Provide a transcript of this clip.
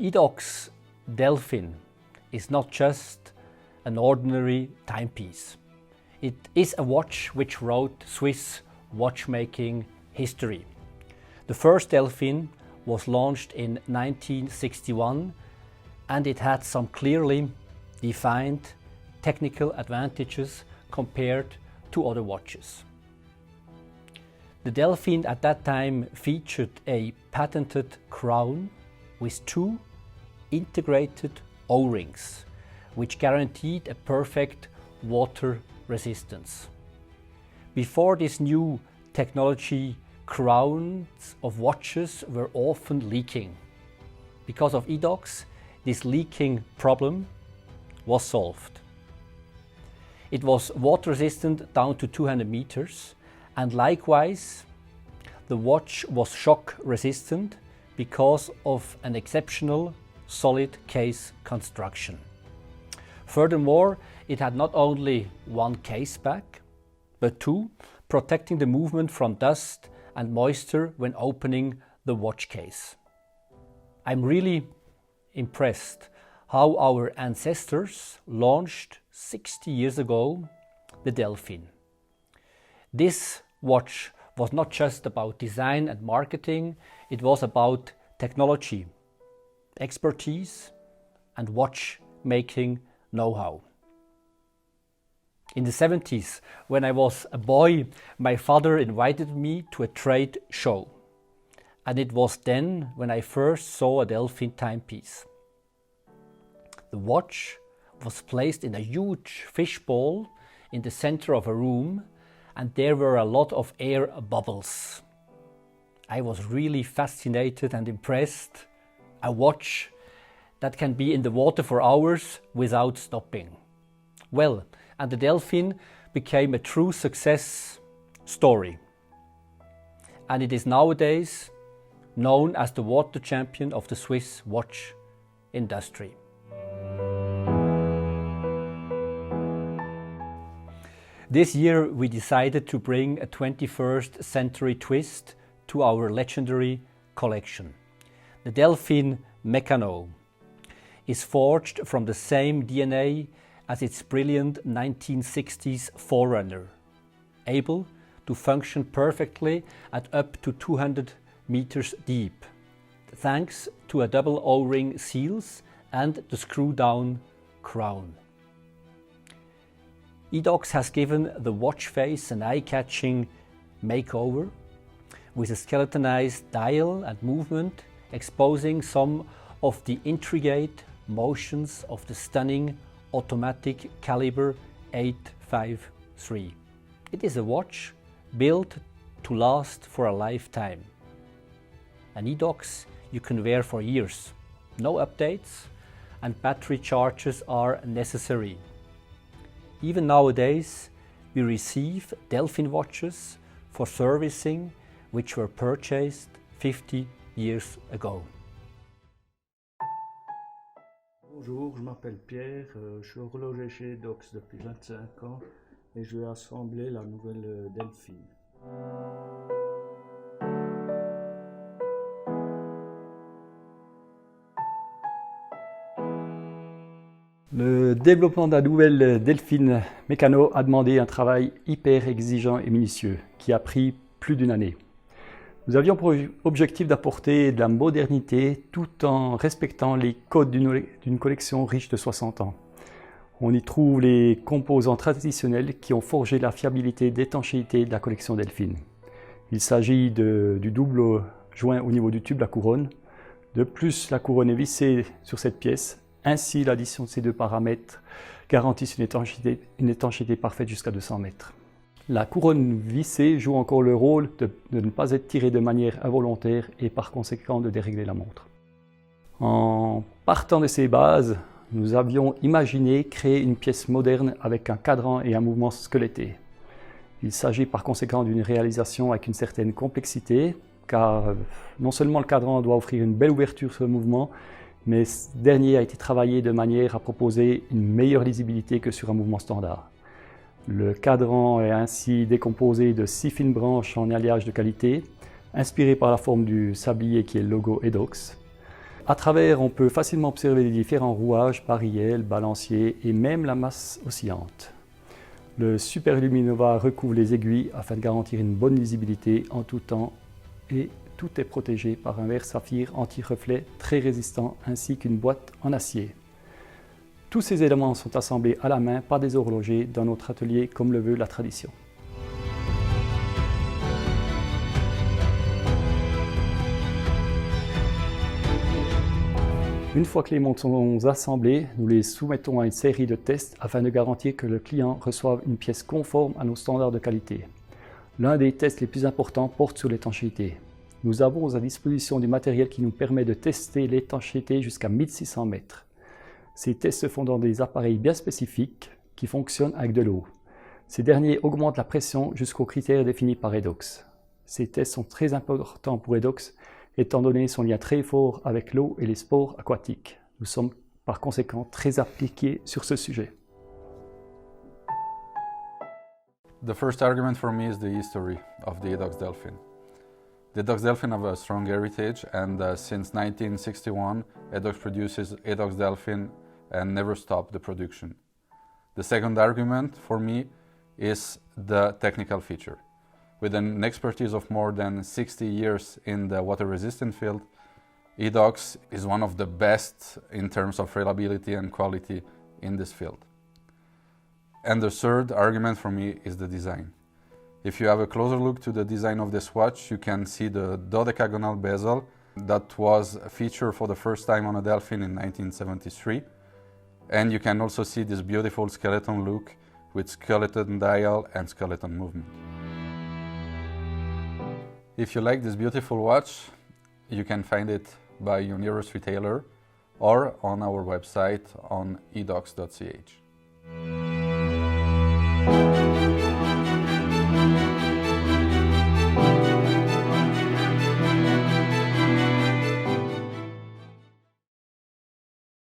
Edox Delfin is not just an ordinary timepiece. It is a watch which wrote Swiss watchmaking history. The first Delfin was launched in 1961 and it had some clearly defined technical advantages compared to other watches. The Delfin at that time featured a patented crown with two integrated O-rings, which guaranteed a perfect water resistance. Before this new technology, crowns of watches were often leaking. Because of Edox, this leaking problem was solved. It was water resistant down to 200 meters, and likewise the watch was shock resistant because of an exceptional solid case construction. Furthermore, it had not only one case back, but two, protecting the movement from dust and moisture when opening the watch case. I'm really impressed how our ancestors launched 60 years ago the Delfin. This watch was not just about design and marketing, it was about technology, expertise and watchmaking know-how. In the 70s, when I was a boy, my father invited me to a trade show. And it was then when I first saw a Delfin timepiece. The watch was placed in a huge fishbowl in the center of a room, and there were a lot of air bubbles. I was really fascinated and impressed. A watch that can be in the water for hours without stopping. Well, and the Delfin became a true success story. And it is nowadays known as the water champion of the Swiss watch industry. This year we decided to bring a 21st century twist to our legendary collection. The Delfin Mecano is forged from the same DNA as its brilliant 1960s forerunner, able to function perfectly at up to 200 meters deep, thanks to a double O-ring seals and the screw-down crown. Edox has given the watch face an eye-catching makeover with a skeletonized dial and movement, exposing some of the intricate motions of the stunning automatic caliber 853. It is a watch built to last for a lifetime. An Edox you can wear for years. No updates and battery charges are necessary. Even nowadays, we receive Delfin watches for servicing which were purchased 50 years ago. Bonjour, je m'appelle Pierre, je suis horloger chez Edox depuis 25 ans et je vais assembler la nouvelle Delfin. Le développement de la nouvelle Delfin Mecano a demandé un travail hyper exigeant et minutieux qui a pris plus d'une année. Nous avions pour objectif d'apporter de la modernité tout en respectant les codes d'une collection riche de 60 ans. On y trouve les composants traditionnels qui ont forgé la fiabilité et l'étanchéité de la collection Delfin. Il s'agit du double joint au niveau du tube, la couronne. De plus, la couronne est vissée sur cette pièce. Ainsi, l'addition de ces deux paramètres garantissent une étanchéité parfaite jusqu'à 200 mètres. La couronne vissée joue encore le rôle de ne pas être tirée de manière involontaire et par conséquent de dérégler la montre. En partant de ces bases, nous avions imaginé créer une pièce moderne avec un cadran et un mouvement squeletté. Il s'agit par conséquent d'une réalisation avec une certaine complexité, car non seulement le cadran doit offrir une belle ouverture sur le mouvement, mais ce dernier a été travaillé de manière à proposer une meilleure lisibilité que sur un mouvement standard. Le cadran est ainsi décomposé de 6 fines branches en alliage de qualité, inspiré par la forme du sablier qui est le logo Edox. À travers, on peut facilement observer les différents rouages, barilles, balanciers et même la masse oscillante. Le Super Luminova recouvre les aiguilles afin de garantir une bonne lisibilité en tout temps et tout est protégé par un verre saphir anti-reflet très résistant ainsi qu'une boîte en acier. Tous ces éléments sont assemblés à la main par des horlogers dans notre atelier comme le veut la tradition. Une fois que les montres sont assemblées, nous les soumettons à une série de tests afin de garantir que le client reçoive une pièce conforme à nos standards de qualité. L'un des tests les plus importants porte sur l'étanchéité. Nous avons à disposition du matériel qui nous permet de tester l'étanchéité jusqu'à 1600 mètres. Ces tests se font dans des appareils bien spécifiques qui fonctionnent avec de l'eau. Ces derniers augmentent la pression jusqu'aux critères définis par Edox. Ces tests sont très importants pour Edox étant donné son lien très fort avec l'eau et les sports aquatiques. Nous sommes par conséquent très appliqués sur ce sujet. The first argument for me is the history of the Edox Delfin. The Edox Delfin have a strong heritage, and since 1961, Edox produces Edox Delfin and never stopped the production. The second argument for me is the technical feature. With an expertise of more than 60 years in the water-resistant field, Edox is one of the best in terms of reliability and quality in this field. And the third argument for me is the design. If you have a closer look to the design of this watch, you can see the dodecagonal bezel that was a feature for the first time on a Delfin in 1973. And you can also see this beautiful skeleton look with skeleton dial and skeleton movement. If you like this beautiful watch, you can find it by your nearest retailer or on our website on edox.ch.